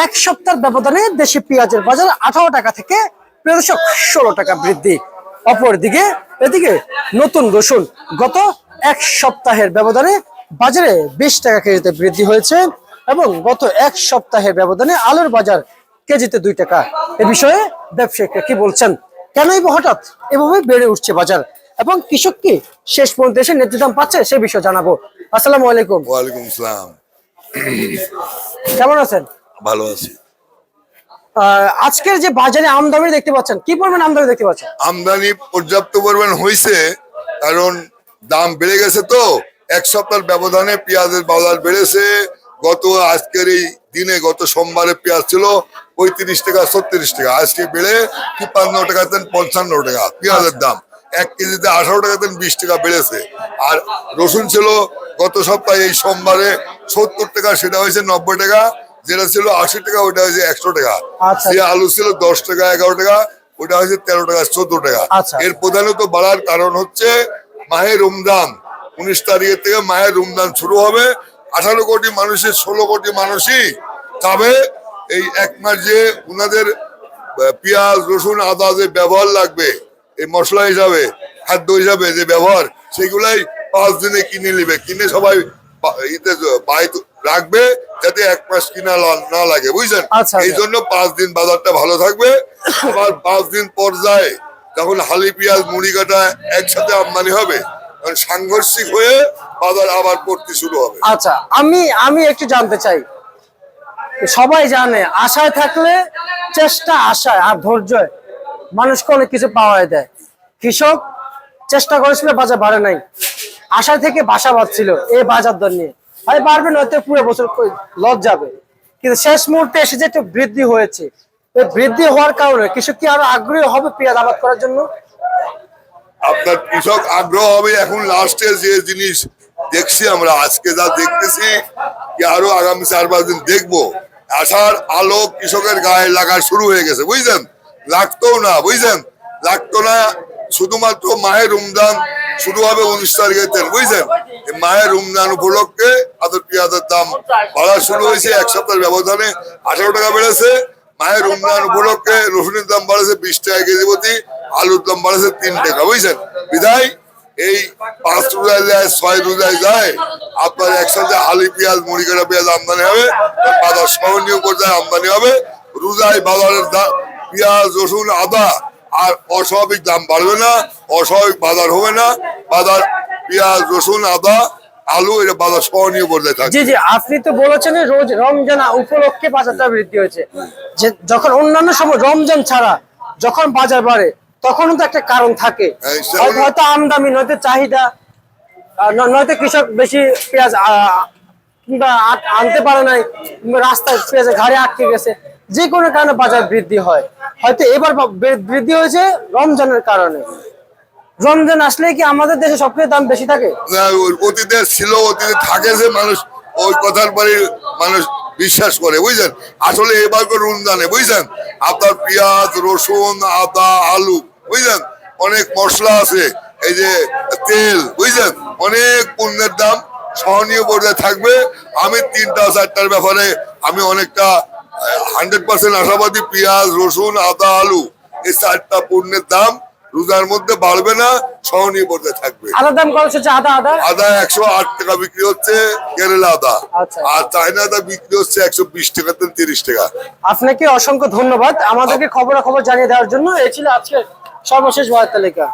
এক সপ্তাহের ব্যবধানে দেশি পেঁয়াজের বাজার 18 টাকা থেকে 16 টাকা বৃদ্ধি। অপরদিকে এদিকে নতুন রসুন গত এক সপ্তাহের ব্যবধানে বাজারে 20 টাকা কেজিতে বৃদ্ধি হয়েছে এবং গত এক সপ্তাহের ব্যবধানে আলুর বাজার কেজিতে 2 টাকা। এ বিষয়ে ব্যবসায়ীরা কি বলছেন, কেনই বা হঠাৎ এভাবে বেড়ে উঠছে বাজার এবং কৃষক কি শেষ পর্যন্ত এসে ন্যায্য দাম পাচ্ছে সে বিষয়ে জানাবো। আসসালামু আলাইকুম। ওয়ালাইকুম আসসালাম। কেমন আছেন? ভালো আছি। আজকের যে বাজারে আমদানি দেখতে পাচ্ছেন, কি পরিমাণ আমদানি দেখতে পাচ্ছেন? আমদানি পর্যাপ্ত পরিমাণ হয়েছে, কারণ দাম বেড়ে গেছে। তো এক সপ্তাহের ব্যবধানে পেঁয়াজের বাজার বেড়েছে। আজকের এই দিনে গত সোমবারে পেঁয়াজ ছিল 35 টাকা 36 টাকা, আজকে বেড়ে 53 টাকা 55 টাকা পেঁয়াজের দাম। 1 কেজিতে 18 টাকা 20 টাকা বেড়েছে। আর রসুন ছিল গত সপ্তাহে এই সোমবারে 70 টাকা, সেটা হয়েছে 90 টাকা। যেটা ছিল 80 টাকা ওটা হয়েছে 100 টাকা। যে আলু ছিল 10 টাকা 11 টাকা, ওটা হয়েছে 13 টাকা 14 টাকা। এর প্রধানত বাড়ার কারণ হচ্ছে মাহে রমজান। 19 তারিখের থেকে মাহে রমজান শুরু হবে। 18 কোটি মানুষের 16 কোটি মানুষই তবে এই এক মাস যে ওনাদের পেঁয়াজ রসুন আদা যে ব্যবহার লাগবে, এই মশলা হিসাবে খাদ্য হিসাবে যে ব্যবহার, সেগুলাই 5 দিনে কিনে নেবে, কিনে সবাই রাখবে যাতে এক মাস কিনা না লাগে, বুঝছেন? এই জন্য 5 দিন বাজারটা ভালো থাকবে। আবার 5 দিন পর যায় তখন হালি পেঁয়াজ মুড়ি কাটা একসাথে আমদানি হবে, সাংঘর্ষিক হয়ে বাজার আবার পড়তে শুরু হবে। আচ্ছা, আমি একটু জানতে চাই, সবাই জানে আশায় থাকলে চেষ্টা, আশায় আর ধৈর্য মানুষকে অনেক কিছু পাওয়া দেয়। কৃষক চেষ্টা করেছিল, বাজার বাড়ে নাই, আশায় থেকে বাসা বাঁধছিল এই বাজার দর নিয়ে, ভাই পারবে না, পুরো বছর লস যাবে। কিন্তু শেষ মুহূর্তে এসে যে একটু বৃদ্ধি হয়েছে, এই বৃদ্ধি হওয়ার কারণে কৃষক কি আরো আগ্রহী হবে পেঁয়াজ আবাদ করার জন্য? আপনার কৃষক আগ্রহ হবে। এখন লাস্টের যে জিনিস দেখছি আমরা, আজকে যা দেখতেছি, কি আরো আগামী 4-5 দিন দেখবো, আশার আলো কৃষকের গায়ে লাগা শুরু হয়ে গেছে, বুঝছেন? লাগতো না, বুঝছেন? লাগতো না, শুধুমাত্র মাহে রমজান শুরু হবে 19 তারিখের দিন, বুঝছেন? মায়ের রমজান উপলক্ষে আদর পেঁয়াজের দাম বাড়া শুরু হয়েছে। এক সপ্তাহের ব্যবধানে 18 টাকা বেড়েছে। মায়ের রমজান উপলক্ষে রসুনের দাম বাড়েছে 20 টাকা কেজি প্রতি, আলুর দাম বাড়েছে 3 টাকা, বুঝছেন? বিধায় এই 5 রোজায় যায় 6 রোজায় যায় আপনার একসাথে আলু পেঁয়াজ মুড়ি কাটা পেঁয়াজ আমদানি হবে, বাজার সহনীয় পর্যায়ে আমদানি হবে। রোজায় বাজারের পেঁয়াজ রসুন আদা আর অস্বাভাবিক দাম বাড়বে না, অস্বাভাবিক বাজার হবে না। বাজার পেঁয়াজ রসুন আদা আলু এটা বাজার সহনীয় পর্যায়ে থাকবে। জি জি, আপনি তো বলেছেন রোজ রমজান উপলক্ষে বাজারটা বৃদ্ধি হয়েছে, যে যখন অন্যান্য সময় রমজান ছাড়া যখন বাজার বাড়ে তখনও তো একটা কারণ থাকে, হয়তো আমদানি, নয়তো চাহিদা, নয়তো কৃষক বেশি পেঁয়াজ কিংবা আনতে পারে নাই, কিংবা রাস্তায় পেঁয়াজের ঘাড়ে আটকে গেছে, যে কোনো কারণে বাজার বৃদ্ধি হয়। হয়তো এবার বৃদ্ধি হয়েছে রমজানের কারণে। রমজান আসলে কি আমাদের দেশে সবকিছু দাম বেশি থাকে? অতীতে ছিল, অতীতে থাকে, যে মানুষ ওই কথার পরে মানুষ বিশ্বাস করে, বুঝছেন? আসলে এবার রমজানে, বুঝছেন, আপনার পেঁয়াজ রসুন আদা আলু, বুঝছেন, অনেক মশলা আছে, এই যে তেল, বুঝছেন, অনেক পণ্যের দাম সহনীয় পর্যায়ে থাকবে। আমি 3টা-4টার ব্যাপারে আমি অনেকটা 100% আশাবাদী। পেঁয়াজ রসুন আদা আলু এই 4টা পণ্যের দাম রোজার মধ্যে বাড়বে না, সহনীয় পর্যায়ে থাকবে। আদার দাম কত হচ্ছে? আদা 108 টাকা বিক্রি হচ্ছে কেরালা আদা, আর চায়না আদা বিক্রি হচ্ছে 120 টাকা 30 টাকা। আপনাকে অসংখ্য ধন্যবাদ আমাদেরকে খবরাখবর জানিয়ে দেওয়ার জন্য। এই ছিল আজকে সর্বশেষ বাজার তালিকা।